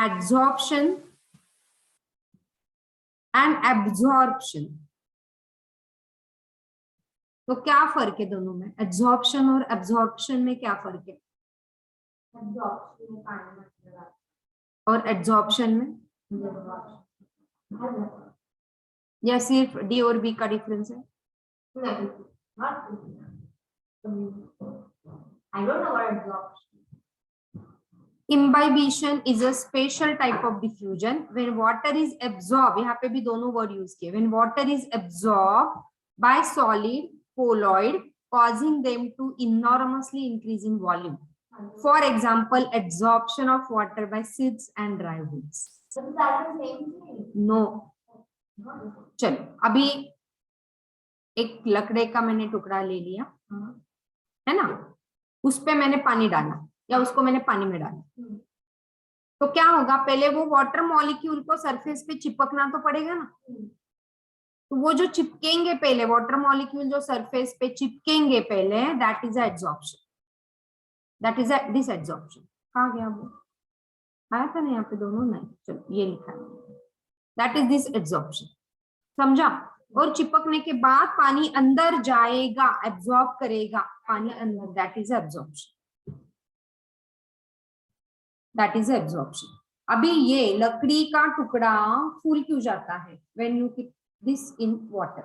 Absorption and absorption. तो क्या फर्क है दोनों में? एब्जॉर्प्शन और एब्जॉर्प्शन में क्या फर्क है? एब्जॉर्प्शन में पानी मत लगा और एब्जॉर्प्शन में या सिर्फ डी और बी का डिफरेंस है? नहीं, I don't know what absorption. Imbibition is a special type of diffusion when water is absorbed. यहाँ पे भी दोनों वर्ड यूज किए. When water is absorbed by solid colloid, causing them to enormously increase in volume. For example, absorption of water by seeds and dry woods. No. चलो अभी एक लकड़े का मैंने टुकड़ा ले लिया, है ना, उस पे मैंने पानी डाला या उसको मैंने पानी में डाला, तो क्या होगा? पहले वो वाटर मॉलिक्यूल को सरफेस पे चिपकना तो पड़ेगा ना, तो वो जो चिपकेंगे पहले, वाटर मॉलिक्यूल जो सरफेस पे चिपकेंगे पहले, that is absorption, that is this absorption. कहाँ गया वो? आया था ना यहाँ पे दोनों? नहीं, चलो ये लिखा है, दैट इज दिस एब्जॉर्प्शन. समझा? और चिपकने के बाद पानी अंदर जाएगा, एब्जॉर्ब करेगा पानी अंदर, that is absorption, that is absorption. अभी ये लकड़ी का टुकड़ा फूल क्यों जाता है when you keep this in water?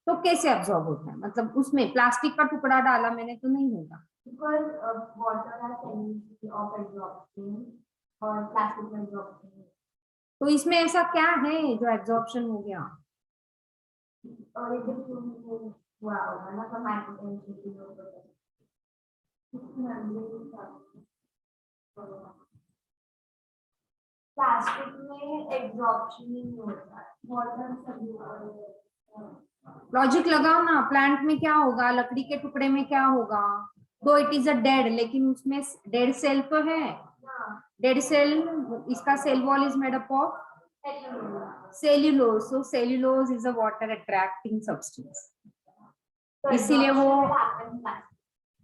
तो कैसे एब्जॉर्ब होता है? मतलब उसमें प्लास्टिक का टुकड़ा डाला मैंने तो नहीं होगा, तो इसमें ऐसा क्या है जो एब्जॉर्प्शन हो गया? प्लास्टिक में एब्जॉर्प्शन नहीं होता, लॉजिक लगाओ ना. प्लांट में क्या होगा? लकड़ी के टुकड़े में क्या होगा? तो इट इज अ डेड, लेकिन उसमें डेड सेल तो है. डेड सेल, इसका cell wall is made up of cellulose. So cellulose is a water attracting substance, इसीलिए वो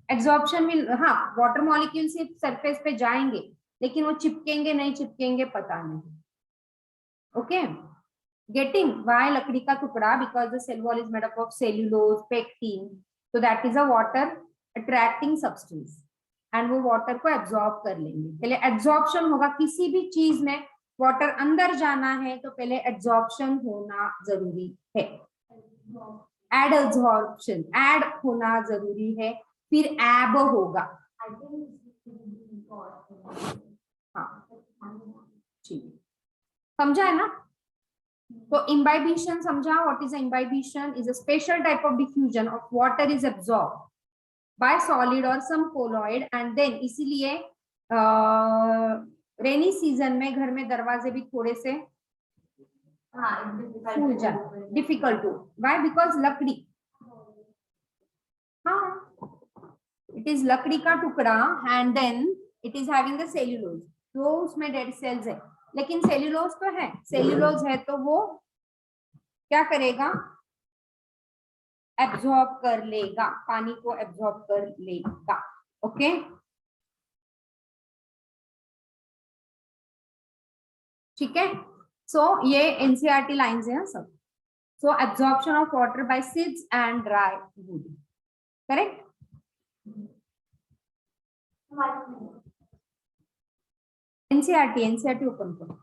एब्जॉर्प्शन में, हाँ, वाटर मॉलिक्यूल से सरफेस पे जाएंगे, लेकिन वो चिपकेंगे नहीं चिपकेंगे पता नहीं. Okay, getting? व्हाई लकड़ी का टुकड़ा? Because the cell wall is made up of cellulose, pectin, so that is a water attracting substance, and वो वाटर को एब्जॉर्ब कर लेंगे. पहले एब्जॉर्प्शन होगा. किसी भी चीज में वाटर अंदर जाना है तो पहले एब्जॉर्प्शन होना जरूरी है, एडजॉर्प्शन, ऐड होना जरूरी है, फिर एब होगा. हाँ ठीक, समझा है ना? तो imbibition समझा. what is imbibition? is a special type of diffusion of water is absorbed by solid or some colloid, and then इसीलिए रेनी सीजन में घर में दरवाजे भी थोड़े से फूल जाए, डिफिकल्ट टू. व्हाई? बिकॉज लकड़ी, हाँ, इट इज लकड़ी का टुकड़ा and then it is having the cellulose, तो उसमें डेड सेल्स है, लेकिन सेल्यूलोज तो है. सेल्यूलोज है तो वो क्या करेगा? एब्जॉर्ब कर लेगा, पानी को एब्जॉर्ब कर लेगा. ओके, ठीक है. सो ये एनसीईआरटी लाइंस हैं सब. So absorption of water by seeds and dry wood, correct? NCERT open करो.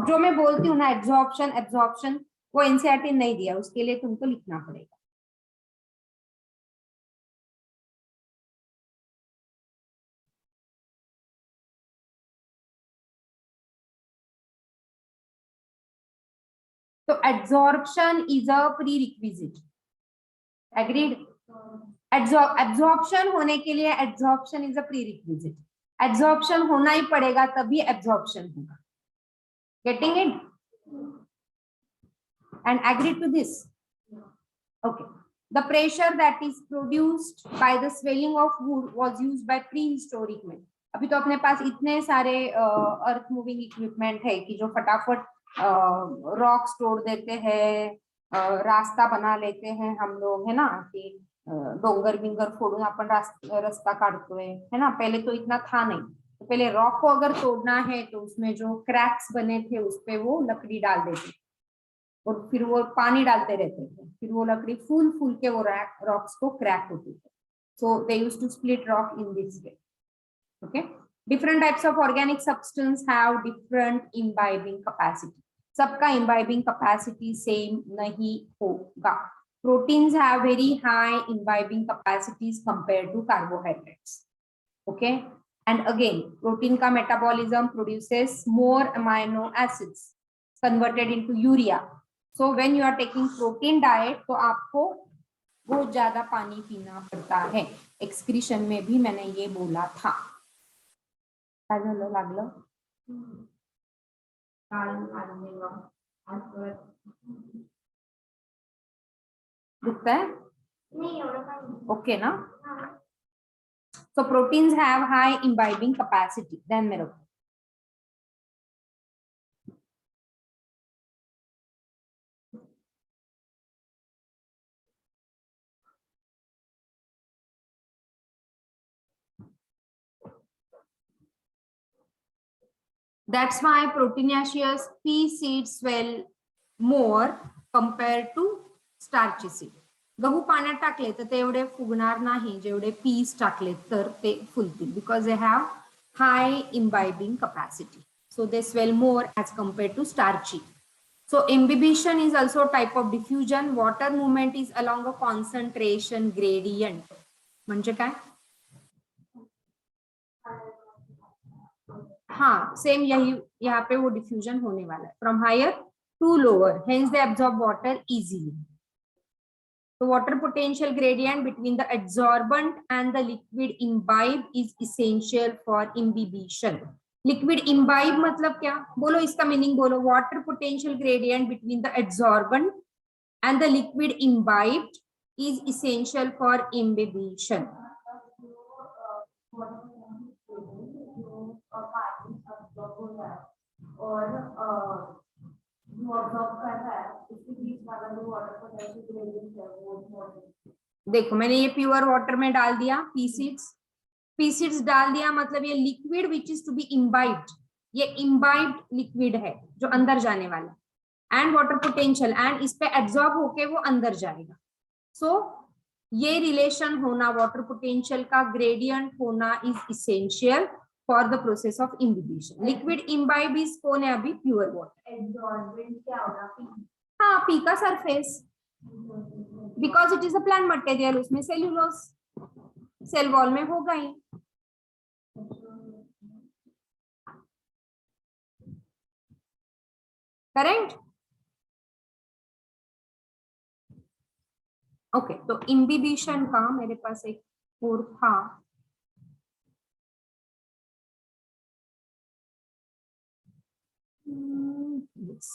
जो मैं बोलती हूँ ना एब्जॉर्प्शन एब्जॉर्प्शन, वो एनसीईआरटी नहीं दिया, उसके लिए तुमको लिखना पड़ेगा. तो absorption is a prerequisite, agreed? Absorption होने के लिए absorption is a prerequisite, absorption होना ही पड़ेगा तभी एब्जॉर्प्शन होगा. Getting it? And agree to this? Okay. The pressure that is produced by the swelling of wood was used by prehistoric men. अभी तो अपने पास इतने सारे अर्थ मूविंग इक्विपमेंट है कि जो फटाफट रॉक्स तोड़ देते हैं, रास्ता बना लेते हैं हम लोग, है ना, कि डोंगर बिंगर फोड़ून अपन रास्ता काटतोय है ना, पहले तो इतना था नहीं, तो पहले रॉक को अगर तोड़ना है तो उसमें जो क्रैक्स बने थे उस पे वो लकड़ी डाल देते थे और फिर वो पानी डालते रहते थे, फिर वो लकड़ी फूल फूल के वो रॉक्स को क्रैक होती थे. So they used to split rock in this way. Okay. Different types of organic substance have different imbibing capacity. सबका imbibing capacity same नहीं होगा. Proteins have very high imbibing capacities compared to carbohydrates. Okay. And again, protein का metabolism produces more amino acids converted into urea. So when you are taking protein diet, तो आपको बहुत ज्यादा पानी पीना पड़ता है. Excretion में भी मैंने ये बोला था. काय झालं लागलं दुखतंय नहीं एवढं काही ओके ना. So proteins have high imbibing capacity. Then मेरे को that's why proteinaceous pea seeds swell more compared to starchy seed. गहू पाण्यात टाकले तर ते एवढे फुगणार नाही जेवढे पीस टाकले तर ते फुलतील, because they have high imbibing capacity, so they swell more as compared to starchy. So imbibition is also a type of diffusion. Water movement is along a concentration gradient. म्हणजे काय? हाँ सेम यही यहाँ पे वो डिफ्यूजन होने वाला है, from higher to lower, hence they absorb water easily. तो water potential gradient between the absorbent and the liquid imbibe is essential for imbibition. Liquid imbibe मतलब क्या, बोलो इसका मीनिंग बोलो. Water potential gradient between the absorbent and the liquid imbibed is essential for imbibition. और जो absorb कर रहा है उसके बीच वाला जो वाटर पोटेंशियल ग्रेडियंट है वो देखो मैंने ये प्योर वाटर में डाल दिया पी सीड्स डाल दिया, मतलब ये liquid which is to be imbibed, ये इम्बाइब्ड लिक्विड है जो अंदर जाने वाला, एंड वाटर पोटेंशियल, एंड इस पे एब्जॉर्ब होके वो अंदर जाएगा. सो ये रिलेशन होना, वाटर पोटेंशियल का ग्रेडियंट होना is essential for the process of imbibition. Liquid imbibe is कौन है अभी? Pure water. एब्जॉर्बेंट क्या होगा? हाँ पी का surface, because it is a plant material, उसमें सेल्यूलोज सेल वॉल में होगा ही. करेक्ट. ओके. तो इम्बिबिशन का मेरे पास एक और था. Yes.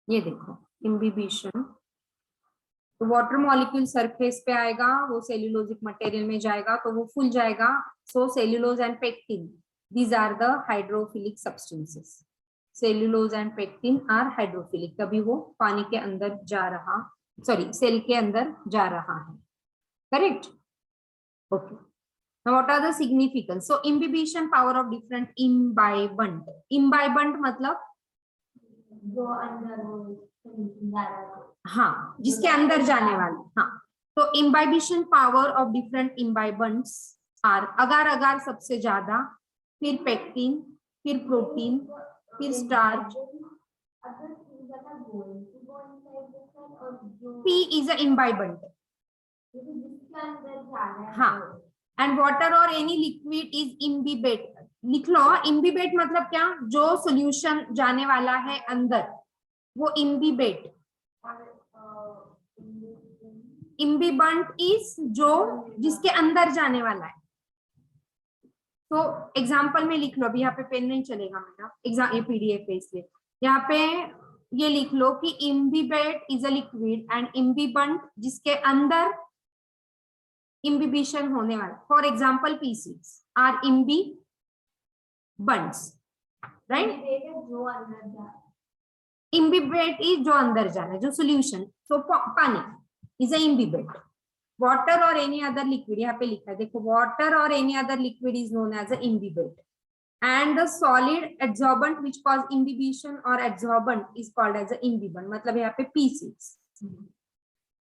ये देखो इम्बिबिशन, तो वाटर मॉलिक्यूल सरफेस पे आएगा, वो सेल्यूलोजिक मटेरियल में जाएगा तो वो फूल जाएगा. So cellulose and pectin, these are the hydrophilic substances. Cellulose and pectin are hydrophilic, तभी वो पानी के अंदर जा रहा, सॉरी सेल के अंदर जा रहा है. Correct. Okay. Now what are the significance? So imbibition power of different imbibant. Imbibant मतलब जो अंदर हाँ जिसके अंदर जाने वाले. हाँ तो imbibition power of different imbibants are अगार अगार सबसे ज्यादा, फिर पेक्टिन, फिर प्रोटीन, फिर starch. P is a imbibant. हाँ. एंड वाटर और एनी लिक्विड इज इम्बिबेट. लिख लो इम्बिबेट मतलब क्या, जो सॉल्यूशन जाने वाला है अंदर वो इम्बिबेट. इम्बिबंट इज जो जिसके अंदर जाने वाला है. तो एग्जांपल में लिख लो, अभी यहाँ पे पेन नहीं चलेगा मेरा, एग्जाम ये पीडीएफ है इसलिए यहाँ पे ये लिख लो कि imbibate is a liquid and imbibant जिसके अंदर इम्बिबिशन होने वाला. For example pea seeds are imbibate बंड्स, राइट। जो अंदर जा इम्बिबेट इज जो अंदर जाना है, जो सोल्यूशन, सो पानी इज अ इम्बिबेट। वाटर और एनी अदर लिक्विड, यहाँ पे लिखा है देखो, वाटर और any other liquid is known as a imbibate and the solid adsorbent which cause imbibition or adsorbent is called as a imbibant, मतलब यहाँ पे पीसीज।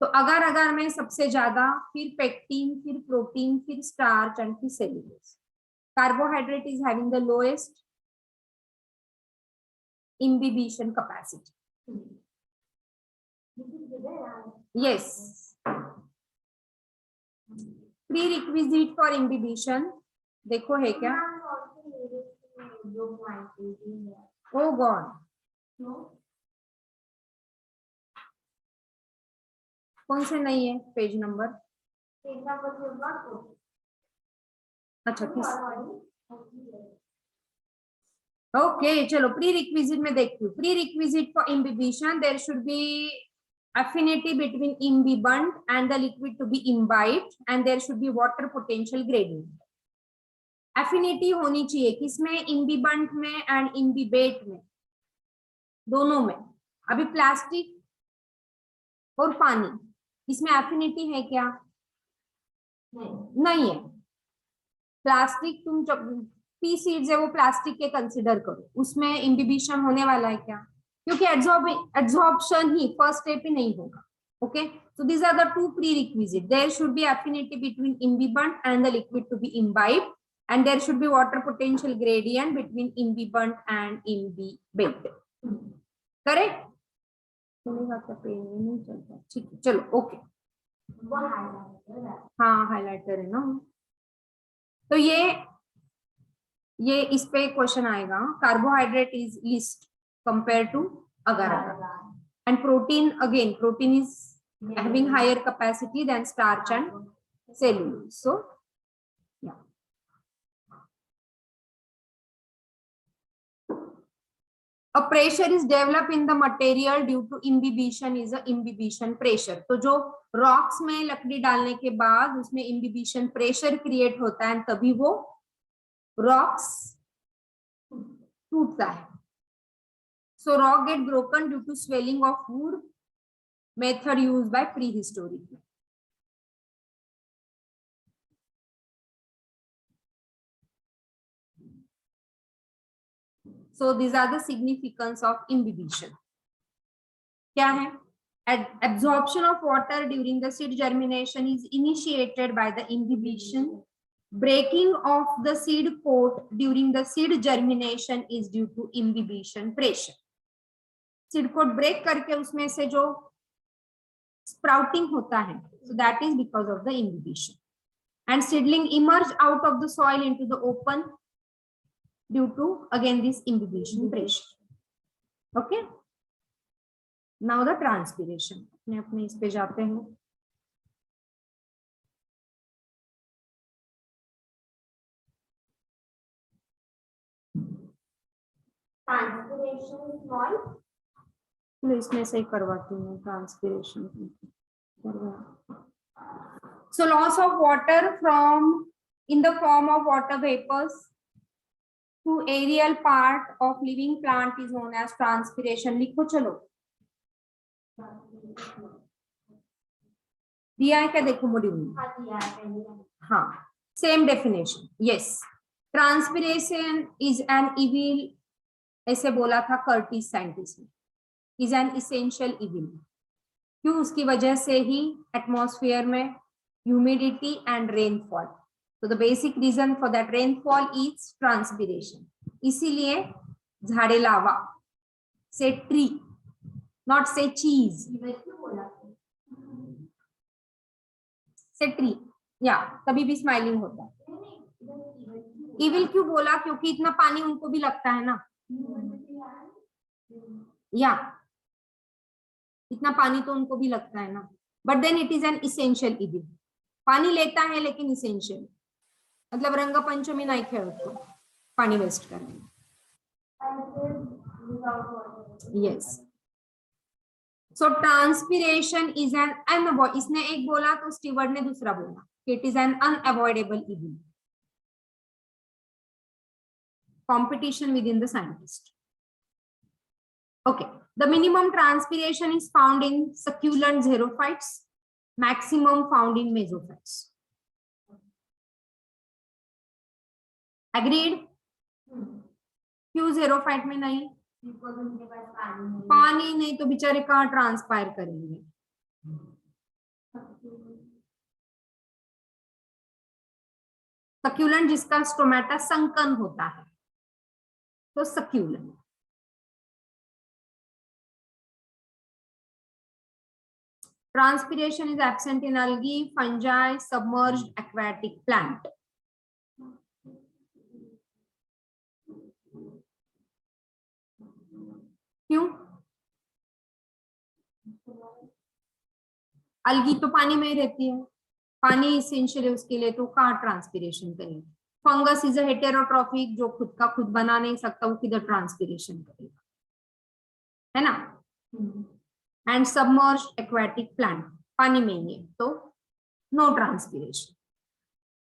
तो अगर अगर मैं सबसे ज्यादा, फिर पेक्टिन, फिर प्रोटीन, फिर स्टार्च एंड फिर cellulose. Carbohydrate is having the lowest imbibition capacity. Yes. Prerequisite for imbibition देखो है क्या? Oh God. कौन से नहीं है पेज नंबर? अच्छा किस? ओके चलो प्री रिक्विजिट में देखती हूँ। Prerequisite for imbibition there should be affinity between imbibant and the liquid to be imbibed and there should be water potential gradient. Affinity होनी चाहिए किसमें? imbibant में and imbibate में, दोनों में। अभी प्लास्टिक और पानी, इसमें affinity है क्या? नहीं है। प्लास्टिक तुम जब पी सीड्स है वो प्लास्टिक के कंसिडर करो, उसमें इम्बिबिशन होने वाला है क्या? क्योंकि एब्जॉर्प्शन ही फर्स्ट स्टेप ही नहीं होगा। Okay, so these are the two prerequisites. There should be affinity between imbibant and the liquid to be imbibed, and there should be water potential gradient between imbibant and imbibate. Correct? नहीं चलता, ठीक है चलो okay. हाँ highlighter है ना, तो ये इस पे क्वेश्चन आएगा। Carbohydrate is least compare to agar agar, and protein again, protein is having higher capacity than starch and cellulose. So yeah, a pressure is developed in the material due to imbibition is a imbibition pressure. तो जो rocks में लकड़ी डालने के बाद उसमें imbibition pressure create होता है, तभी वो rocks टूटता है। So rock get broken due to swelling of wood, method used by prehistoric. So these are the significance of imbibition. क्या है? Absorption of water during the seed germination is initiated by the imbibition. Breaking of the seed coat during the seed germination is due to imbibition pressure. Seed coat break करके उसमें से जो sprouting होता है, so that is because of the imbibition. And seedling emerge out of the soil into the open due to again this imbibition pressure. Okay. Now the transpiration. अपने इस पे जाते हैं। Transpiration is small. इसमें से करवाती हूँ transpiration. So loss of water from in the form of water vapors to aerial part of living plant is known as transpiration. लिखो चलो, दिया है क्या? देखो मॉड्यूल में। हाँ, same definition. Yes, transpiration is an evil, ऐसे बोला था कर्टिस साइंटिस्ट ने, इज एन इसेंशियल इविल। क्यों? उसकी वजह से ही एटमॉस्फेयर में ह्यूमिडिटी एंड रेनफॉल, तो the basic reason for that rainfall is transpiration. इसीलिए झाड़े लावा से ट्री, नॉट से चीज, से ट्री, या कभी भी स्माइलिंग होता है। इविल क्यों बोला? क्योंकि इतना पानी उनको भी लगता है ना, या इतना पानी तो उनको भी लगता है ना, but then it is an essential evil. पानी लेता है लेकिन इसेंशियल, मतलब रंग पंचमी नहीं खेलते, पानी वेस्ट करने। Yes, so transpiration is an unavoid, इसने एक बोला तो स्टीवर्ड ने दूसरा बोला, it is an unavoidable evil. competition within the scientist. Okay, the minimum transpiration is found in succulent xerophytes, maximum found in mesophytes. Agreed? क्यों xerophyte में नहीं? Because उनके पास पानी नहीं है। पानी नहीं तो बेचारे कहाँ ट्रांसपायर करेंगे? सक्यूलेंट जिसका स्टोमेटा संकन होता है तो succulent. Transpiration is absent in algae, fungi, submerged aquatic plant. क्यों? अलगी तो पानी में ही रहती है, पानी इसेंशियल है उसके लिए, तो कहाँ ट्रांसपिरेशन करेंगे? फंगस इज अ हेटेरोट्रॉफिक, जो खुद का खुद बना नहीं सकता, वो किधर ट्रांसपिरेशन करेगा, है ना? एंड सबमर्ज्ड एक्वाटिक प्लांट पानी में ही है, तो नो ट्रांसपिरेशन.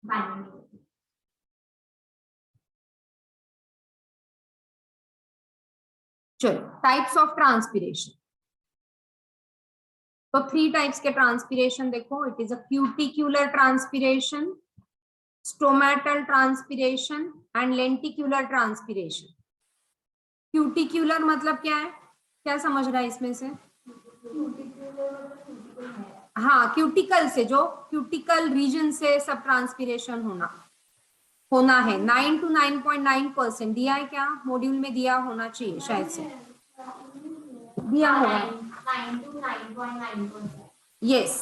पानी में। चलो, टाइप्स ऑफ ट्रांसपिरेशन. तो 3 टाइप्स के ट्रांसपिरेशन देखो. It is a cuticular transpiration, stomatal transpiration and lenticular transpiration. Cuticular मतलब क्या है? क्या समझ रहा है इसमें से? हाँ, क्यूटिकल से, जो क्यूटिकल रीजन से सब ट्रांसपिरेशन होना है. 9 to 9.9% दिया है क्या? मॉड्यूल में दिया होना चाहिए, शायद से दिया होगा. 9 to 9.9%. यस,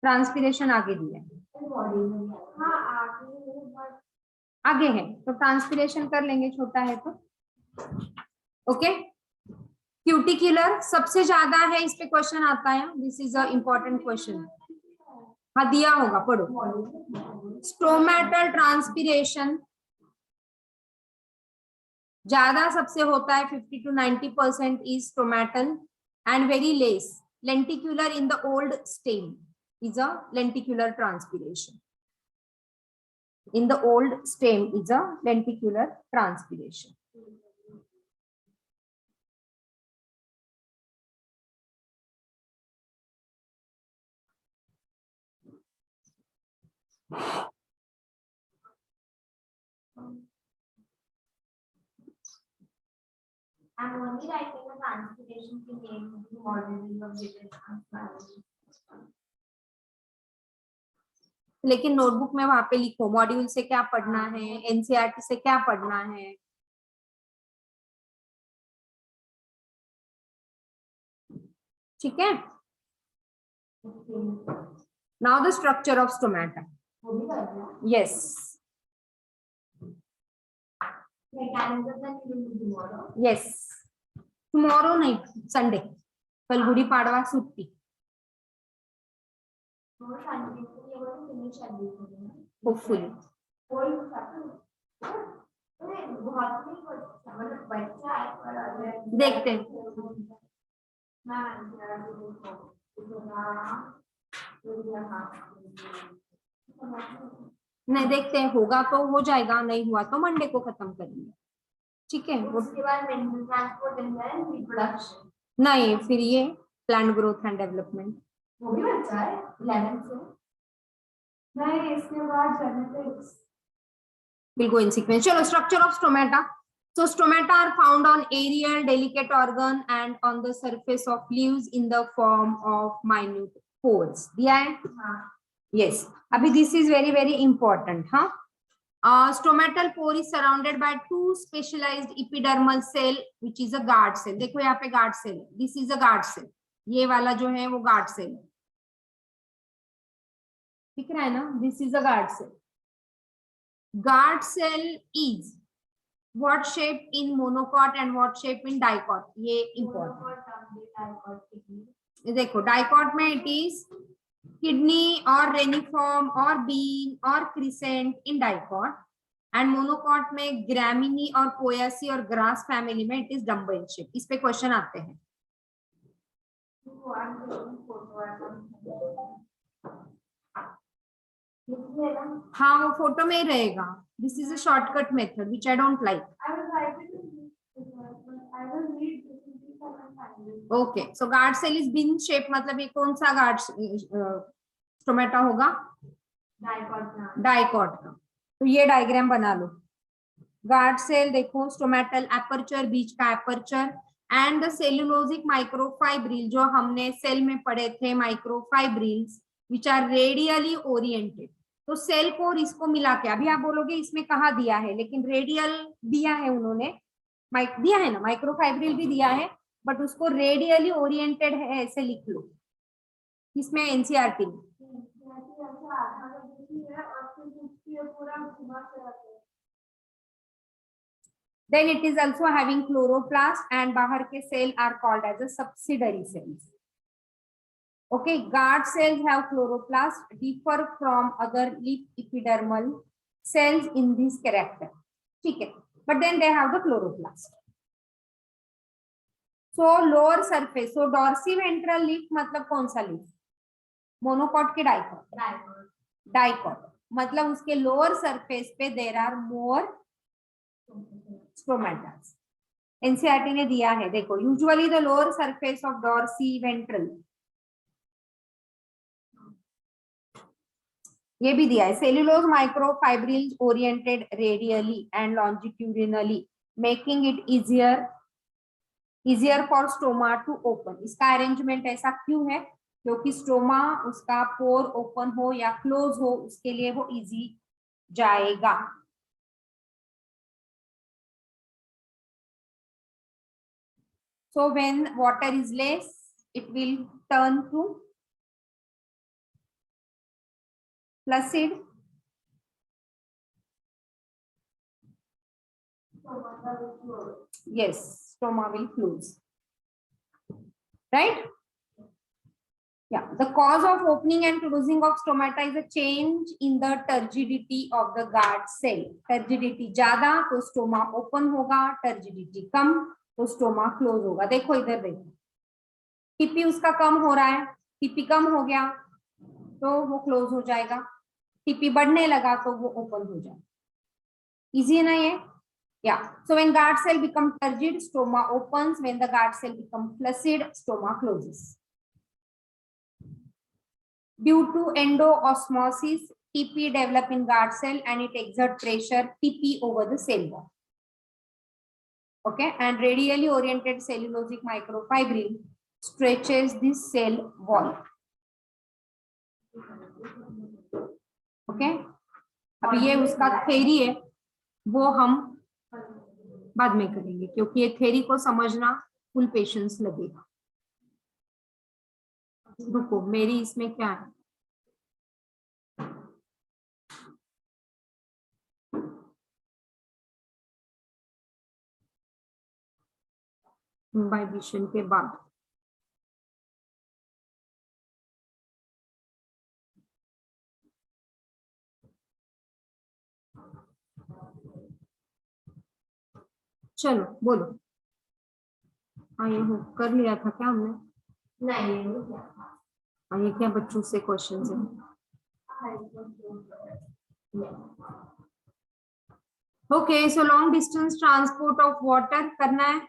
ट्रांसपिरेशन आगे दिया है. हाँ, आगे है तो ट्रांसपिरेशन कर लेंगे, छोटा है तो. ओके, क्यूटिक्यूलर सबसे ज्यादा है, इस पे क्वेश्चन आता है. This is a important question. हाँ, दिया होगा, पढ़ो. स्टोमेटल ट्रांसपिरेशन ज्यादा सबसे होता है, 50 to 90% is stomatal and very less लेंटिक्यूलर in the old stem is a lenticular transpiration. In the old stem is a lenticular transpiration. I'm only writing the transpiration to name the modeling of different transpiration. लेकिन notebook में वहां पे लिखो module से क्या पढ़ना है, NCERT से क्या पढ़ना है. ठीक है. Now the structure of stomata. Yes, yes. Tomorrow नहीं, संडे. कल गुड़ी पाड़वा छुट्टी. होपफुली देखते हैं. नहीं, देखते हैं, होगा तो हो जाएगा, नहीं हुआ तो मंडे को खत्म करेंगे. ठीक है. उसके बाद मेंटल ट्रांसपोर्ट एंड रिप्रोडक्शन. नहीं, फिर ये प्लांट ग्रोथ एंड डेवलपमेंट. वो भी अच्छा है 11 से. नहीं, इसके बाद genetics. We'll go in sequence. चलो, structure of stomata. So stomata are found on aerial delicate organ and on the surface of leaves in the form of minute pores. दिया है? हाँ. Yes. अभी this is very very important, हाँ. Stomatal pore is surrounded by 2 specialized epidermal cell, which is a guard cell. देखो यहाँ पे guard cell. This is a guard cell. ये वाला जो है वो guard cell. दिख रहा है ना? This is a guard cell. Guard cell is what shape in monocot and what shape in dicot? ये important. देखो dicot में it is kidney or reniform or bean or crescent in dicot, and monocot में ग्रामिनी और Poaceae और grass family में it is dumbbell shape. इस पे question आते हैं. लिखिए ना। हाँ वो फोटो में ही रहेगा. This is a shortcut method which I don't like. I will write it in this, but I will read this in this and find it. Okay so guard cell is bean shape, मतलब ये कौन सा guard stomata होगा? Dicot. Dicot का. तो ये diagram बना लो. गार्ड सेल देखो, स्टोमेटल एपर्चर, बीच का aperture, and the cellulosic microfibril जो हमने सेल में पढ़े थे, microfibrils which are radially oriented. तो सेल को और इसको मिला के, अभी आप बोलोगे इसमें कहा दिया है, लेकिन रेडियल दिया है उन्होंने, माइक दिया है ना, माइक्रोफाइब्रिल भी दिया है, बट उसको रेडियली ओरिएंटेड है ऐसे लिख लो. इसमें एनसीईआरटी में. Then it is also having chloroplast and बाहर के cell are called as a subsidiary cells. Okay, guard cells have chloroplast, differ from other leaf epidermal cells in this character. ठीक है, but then they have the chloroplast. So lower surface, so dorsiventral leaf मतलब कौन सा leaf? Monocot के dicot? Dicot मतलब उसके lower surface पे there are more stomatas. NCERT ने दिया है, देखो, usually the lower surface of dorsi ये भी दिया है. Cellulose microfibrils oriented radially and longitudinally making it easier for stoma to open. इसका अरेंजमेंट ऐसा क्यों है? क्योंकि स्टोमा उसका पोर ओपन हो या क्लोज हो, उसके लिए वो इजी जाएगा. So when water is less, it will turn to flaccid. Yes, stoma will close. Right? Yeah. The cause of opening and closing of stomata is a change in the turgidity of the guard cell. Turgidity ज्यादा तो stoma open होगा, turgidity कम तो stoma close होगा. देखो इधर देखो, TP उसका कम हो रहा है, टीपी कम हो गया तो वो क्लोज हो जाएगा, टीपी बढ़ने लगा तो वो ओपन हो जाएगा. इजी है ना ये? या so when guard cell become turgid, stoma opens. When the guard cell become flaccid, stoma closes. Due to endosmosis, TP develop in guard cell and it exert pressure TP over the cell wall. Okay, and radially oriented cellulosic microfibril stretches this cell wall. Okay, अब ये उसका theory है, वो हम बाद में करेंगे क्योंकि ये थ्योरी को समझना फुल पेशेंस लगेगा. रुको, मेरी इसमें क्या है? इम्बाइबिशन के बाद चलो बोलो. हाँ ये हो कर लिया था क्या हमने? नहीं. हाँ ये क्या बच्चों से क्वेश्चन है? Okay, so long distance transport of water करना है.